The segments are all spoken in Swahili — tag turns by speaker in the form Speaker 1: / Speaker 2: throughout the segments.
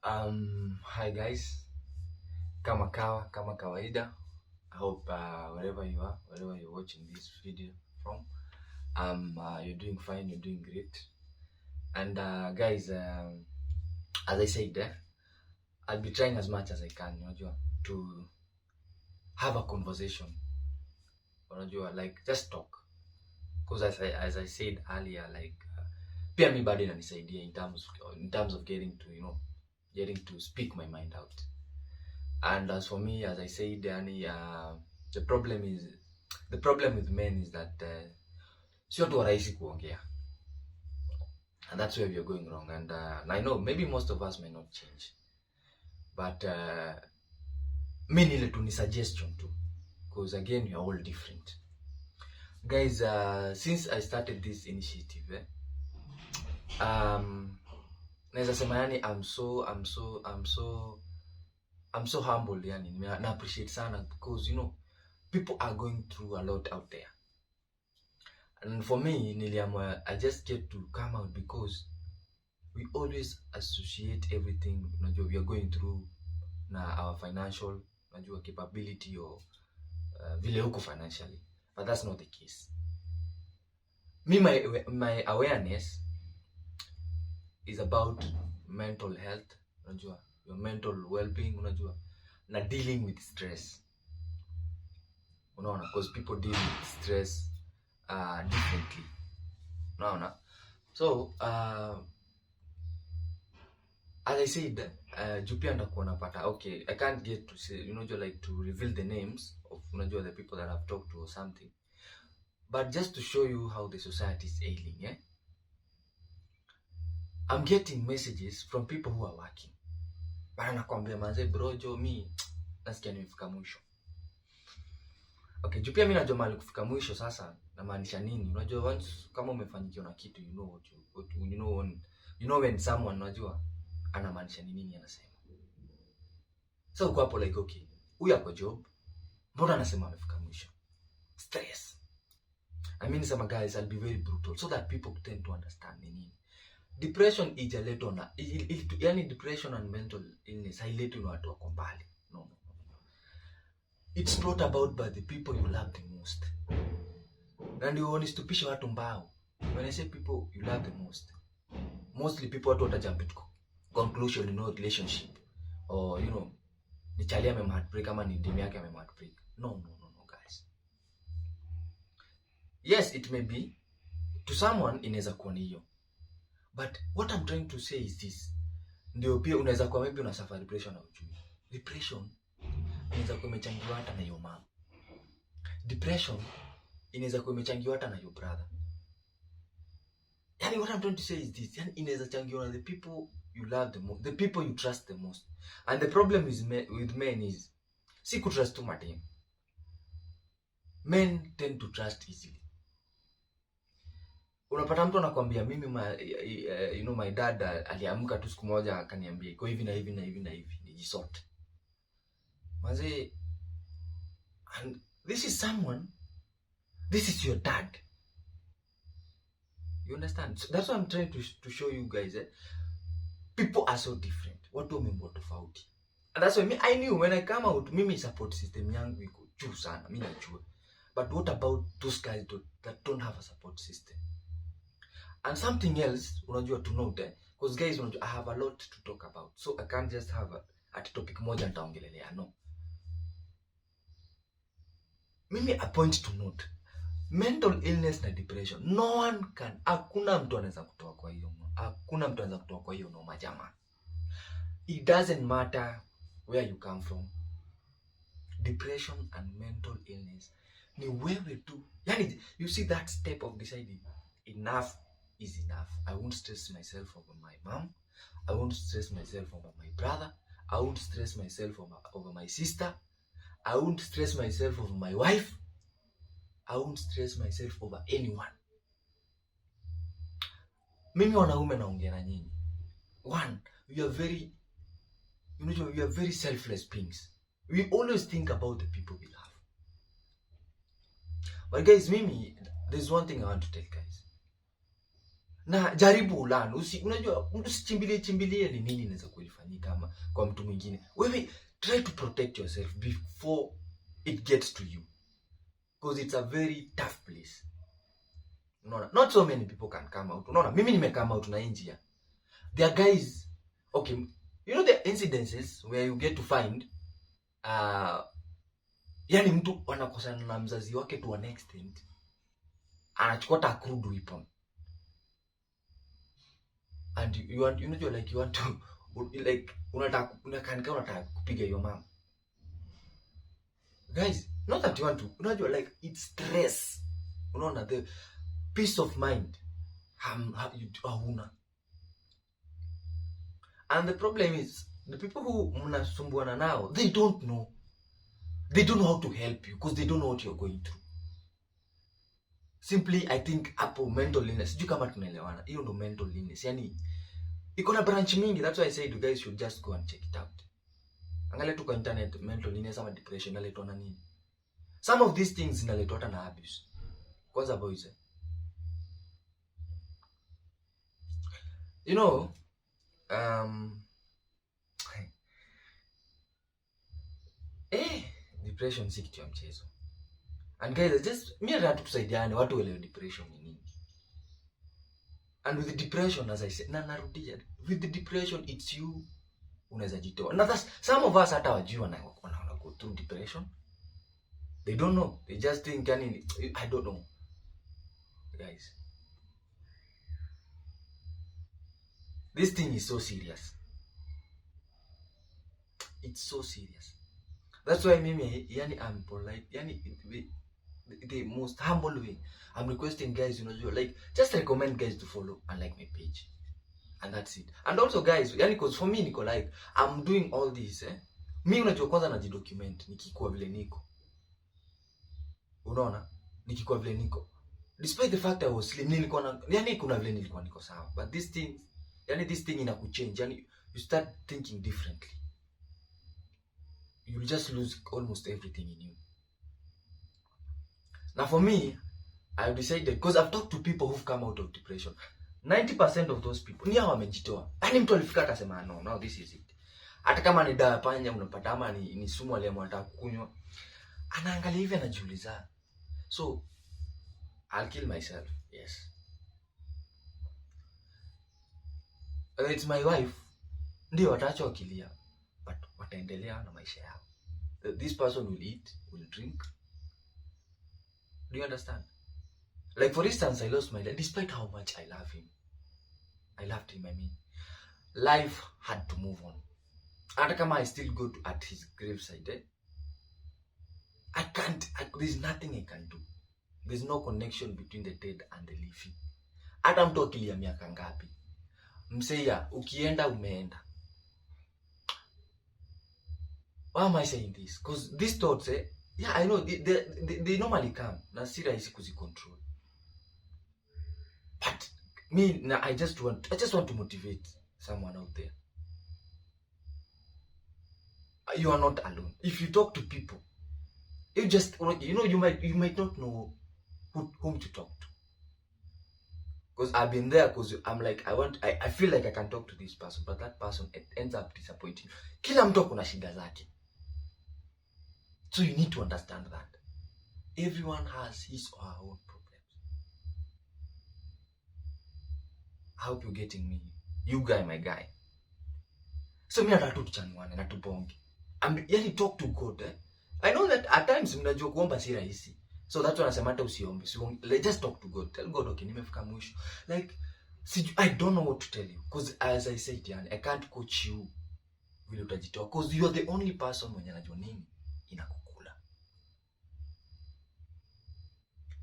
Speaker 1: Hi guys, kama kawaida. I hope wherever you are, wherever you're watching this video from, you're doing fine, you're doing great. And guys, as I said, I'll be trying as much as I can, to have a conversation, like just talk. Because as I said earlier, like pia mi bado inanisaidia in terms of getting to speak my mind out. And as for me, as I said, the problem with men is that sio tu rahisi kuongea, and that's where we are going wrong. And I know maybe most of us may not change, but mi nile tu ni suggestion too, because again we are all different, guys. Since I started this initiative, naweza sema yani I'm so humbled, yani na appreciate sana, because people are going through a lot out there. And for me, niliamua I just get to come out because we always associate everything we are going through na our financial capability or vile huko financially, but that's not the case. Me, my awareness is about mental health, your mental well-being, na dealing with stress, because people deal with stress differently, so as I said, Jupia ndakuwa napata, okay, I can't get to say, like to reveal the names of the people that I've talked to or something, but just to show you how the society is ailing, I'm getting messages from people who are working. Bana nakwambia manze brojo, mi nasikia nimefika mwisho. Okay, Jupia mimi najua mali kufika mwisho sasa namaanisha nini? Unajua once kama umefanikiwa na kitu, when someone anamaanisha nini anasema. So uko hapo like, okay, huyu hapo job, mbona anasema amefika mwisho? Stress. I mean, some guys, I'll be very brutal so that people tend to understand nini. Depression ijaletwa na yani depression and mental illness hailetwi na watu wako mbali. No. It's brought about by the people you love the most. Na ndio wanistupisha watu mbao. When I say people you love the most, mostly people watu watajump to conclusion, relationship, or ni chali amemheartbreak ama ni demu yake amemheartbreak. No guys. Yes, it may be to someone inaweza kuwa hiyo, but what I'm trying to say is this. Ndio pia unaweza kuwa maybe una suffer depression au ujui. Depression inaweza kuwa imechangiwa hata na your mom. Depression inaweza kuwa imechangiwa hata na your brother. Yani what I'm trying to say is this. Yani inaweza changiwa na the people you love the most, the people you trust the most. And the problem is with men is si kutrust tu madem. Men tend to trust easily. Unapata mtu anakuambia mimi my dad aliamka tu siku moja akaniambia iko hivi na hivi na hivi na hivi, nijisort. Manze, and this is your dad. You understand? So that's what I'm trying to show you guys. People are so different. Watu wamembo tofauti. And that's why I knew when I come out, mimi support system yangu iko juu sana, mimi najua. But what about those guys that don't have a support system? And something else, to note, because guys, I have a lot to talk about. So I can't just have a topic moja nitaongelelea, no. Mimi a point to note. Mental illness na depression, no one can, hakuna mtu anaweza kutoa kwa hiyo. Hakuna mtu anaweza kutoa kwa hiyo noma jamaa. It doesn't matter where you come from. Depression and mental illness ni wewe tu. Yani, you see that step of deciding enough is enough. I won't stress myself over my mom. I won't stress myself over my brother. I won't stress myself over my sister. I won't stress myself over my wife. I won't stress myself over anyone. Mimi wanaume naongea na nyinyi. One, we are very selfless beings. We always think about the people we love. But guys, there's one thing I want to tell guys. Na jaribu learn. Unajua usichimbilie ni nini inaweza kuifanyika kama kwa mtu mwingine. Wewe try to protect yourself before it gets to you, because it's a very tough place. Unaona, not so many people can come out. Unaona, mimi nimekama out na India. There are guys, okay, you know the incidences where you get to find yani mtu anakosana na mzazi wake to an extent anachukua a crude weapon, and you want, you know, like you want to like unataka kupiga your mom. Guys, not that you want to, unajua like it's stress. Unaona, the peace of mind hauna. And the problem is the people who mnasumbuana now, they don't know how to help you because they don't know what you're going through. Simply I think hapo mental illness, sijui kama tunaelewana, hiyo ndo mental illness. Yani iko na branch mingi. That's why I said you guys should just go and check it out. Angalia tu kwa internet mental illness ama depression inaletwa na nini. Some of these things zinaletwa hata na abuse. Kwanza boys, you know, depression si kitu ya mchezo. And guys, just mimi nataka tusaidiane watu wale depression ni nini. And with the depression, as I said, narudia, with the depression it's you unaweza jitoa. Now that's some of us hata wajui wana go through depression. They don't know. They just think I don't know. Guys, this thing is so serious. It's so serious. That's why mimi I'm polite. The most humble way, I'm requesting guys, you know, like just recommend guys to follow and like my page, and that's it. And also guys, because for me niko like I'm doing all this mimi unajua kwanza najidocument nikikuwa vile niko. Unaona, nikikuwa vile niko, despite the fact I was slim, nilikuwa na kuna vile nilikuwa niko sawa, but this thing inakuchange. You start thinking differently. You'll just lose almost everything in you. Now for me, I've decided, because I've talked to people who've come out of depression. 90% of those people ni hao wamejitoa. Yaani mtu alifika akasema no, this is it. Hata kama ni dawa panya unapata, ama ni sumu aliamua anataka kunywa, anaangalia hivi anajiuliza, so I'll kill myself. Yes. It's my wife. Ndio wataacha wakilia, but wataendelea na maisha yao. This person will eat, will drink. Do you understand? Like for instance, I lost my dad, despite how much I love him. I loved him, I mean. Life had to move on. Hata kama I still go at his graveside, I can't, there's nothing I can do. There's no connection between the dead and the living. Hata mtu akilia miaka ngapi, mseya, ukienda umeenda. Why am I saying this? Because these thoughts, yeah, I know, they normally come. Na si rahisi kuzicontrol. But me, I just want to motivate someone out there. You are not alone. If you talk to people, you just, you know, you might not know whom to talk to. Because I've been there, because I'm like, I feel like I can talk to this person, but that person, it ends up disappointing. Kila mtu kuna shida zake. So you need to understand that everyone has his or her own problems. I hope you're getting me. You guy, my guy. So mimi nataka tuchanuane na tubonge. Talk to God. I know that at times mnajua kuomba si rahisi. So that's why nasema hata usiombe. Like, just talk to God. Tell God, okay, nimefika mwisho. Like, I don't know what to tell you. Because as I said, I can't coach you vile utajitoa. Because you are the only person mwenye anajua nini inakukula.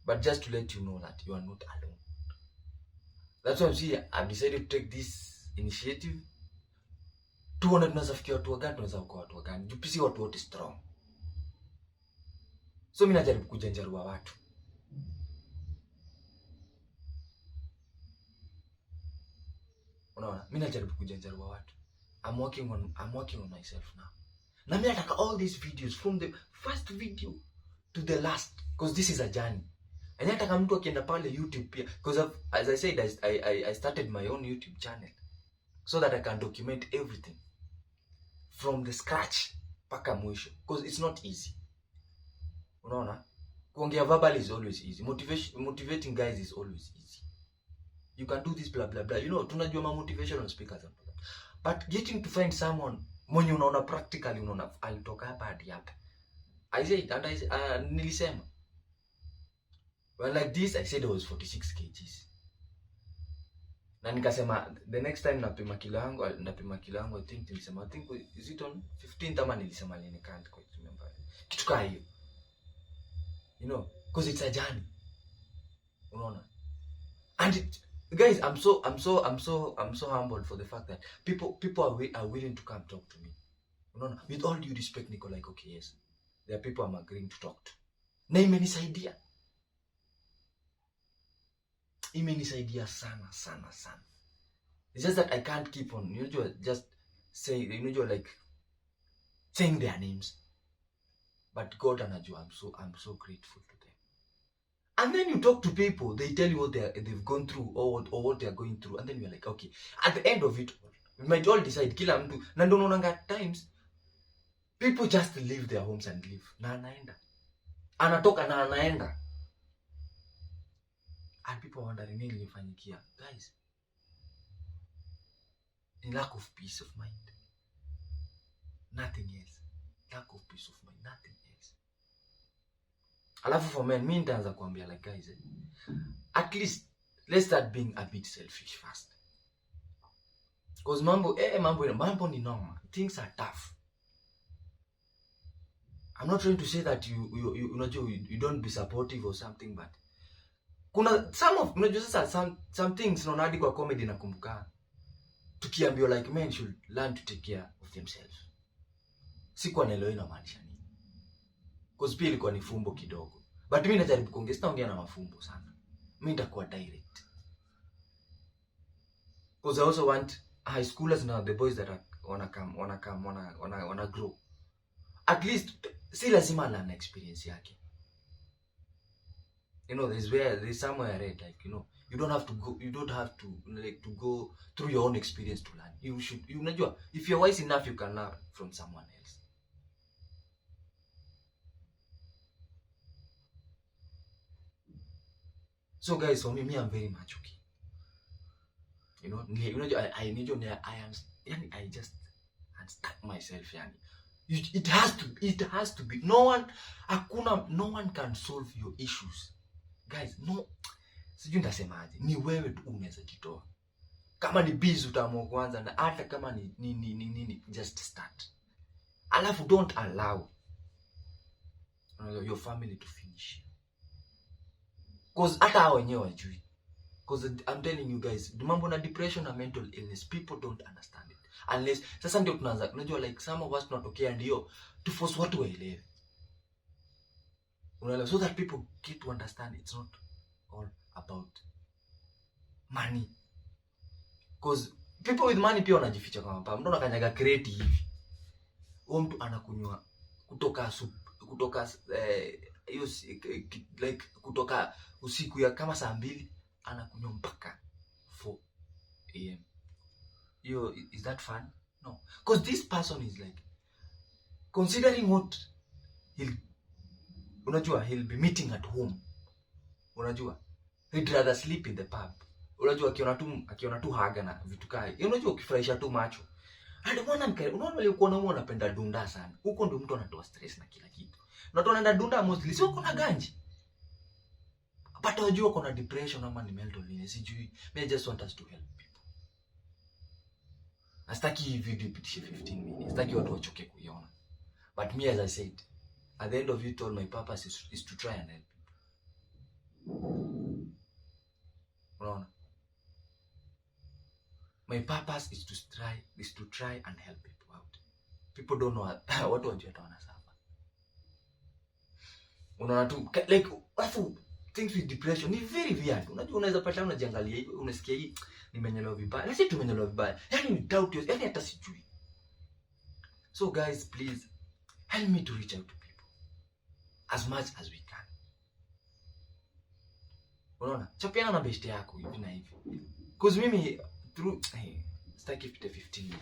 Speaker 1: But just to let you know that you are not alone. That's why I'm saying I've decided to take this initiative. Tuone tunaweza fikia watu wagani, tunaweza kuwa watu wagani. Jupisi watu wote strong. So mimi najaribu kujenjarua watu. Unaona, mimi najaribu kujenjarua watu. I'm working on myself now. Na mimi nataka all these videos from the first video to the last, because this is a journey. And hata kama mtu akienda pale YouTube pia, because as I said, I started my own YouTube channel so that I can document everything from the scratch mpaka mwisho, because it's not easy. Unaona, kuongea verbal is always easy, motivating guys is always easy. You can do this blah blah blah, you know, tunajua ma motivational speakers and all that, but getting to find someone mwenye unaona practically, unaona alitoka hapa hadi hapa. I said, and nilisema, well, like this I said I was 46 kgs, na nikasema the next time napima kilo yangu I think nilisema, I think is it on 15th ama nilisema nini, can't quite remember, kitu kama hiyo, you know, because it's a journey, unaona. And guys, I'm so humbled for the fact that people are willing to come talk to me, unaona. With all due respect, Nico, like, okay, yes, there are people I'm agreeing to talk to, na imenisaidia sana sana sana. It's just that I can't keep on, you know, just say, you know, like saying their names, but God anajua, I'm so grateful to them. And then you talk to people, they tell you what they've gone through, or what they are going through, and then you're like, okay, at the end of it, we might all decide kila mtu, na ndio unaona at times people just leave their homes and leave, na anaenda anatoka na anaenda, and people wondering nini ilifanyikia. Guys, in lack of peace of mind, nothing else. Lack of peace of mind, nothing else. Alafu for men, mimi nitaanza kuambia, like, guys, at least let's start being a bit selfish first, because mambo ni normal, things are tough. I'm not trying to say that you don't be supportive or something, but kuna some things naona hadi kwa comedy nakumbuka tukiambiwa like men should learn to take care of themselves. Sikuwa naelewa inamaanisha nini, because pia ilikuwa ni fumbo kidogo, but mimi najaribu kuongea na mafumbo sana. Mimi nitakuwa direct, because I also want high schoolers now, the boys that wanna grow, at least si lazima learn experience yake. You know, there's somewhere I read, like, you know, you don't have to like to go through your own experience to learn. You unajua, if you're wise enough, you can learn from someone else. So guys, for me I'm very much okay. You know, I just unstuck myself, yani. It has to be. No one can solve your issues. Guys, no. Sijui nitasemaje. Ni wewe tu unaweza jitoa. Kama ni busy utaamua kwanza, na hata kama ni just start. Alafu don't allow your family to finish. Because hata hao wenyewe wajui. Because I'm telling you guys, mambo na depression na mental illness, people don't understand it. Unless sasa ndio tunaanza, unajua, like some of us tunatokea ndio to force watu waelewe. Unaelewa, so that people get to understand it's not all about money. Because people with money pia wanajificha kama papa. Mtu anakanyaga crate hivi, huyo mtu anakunywa kutoka hiyo like kutoka usiku ya kama saa 2 anakunywa mpaka 4 AM. Is that fun? No. Because this person is like considering what he'll be meeting at home. Unajua, he'd rather sleep in the pub. Unajua, akiona tu haga na vitu kai. Unajua, ukifurahisha tu macho. Hadi unaona leo kuona mwana anapenda dunda sana. Huko ndio mtu anatoa stress na kila kitu. Na watu wanaenda dunda mostly sio kuna ganji. But unajua kuna depression ama ni mental illness, sijui. I just want us to help people. Astaki hii video ipitishe 15 minutes. Astaki watu wachoke kuiona. But me, as I said, at the end of it all, my purpose is to try and help people. Unaona? My purpose is to try and help people out. People don't know what wajua tawana suffer. Unaona tu, like, things with depression ni very weird. Unajua, unaweza pata unajiangalia hivi, unasikia hii nimenyelewa vibaya. Na sisi tumenyelewa vibaya. Yani doubt yourself, yani hata sijui. So guys, please help me to reach out to people as much as we can. Unaona? Chapiana na best yako hivi na hivi. Cause mimi through staki 15.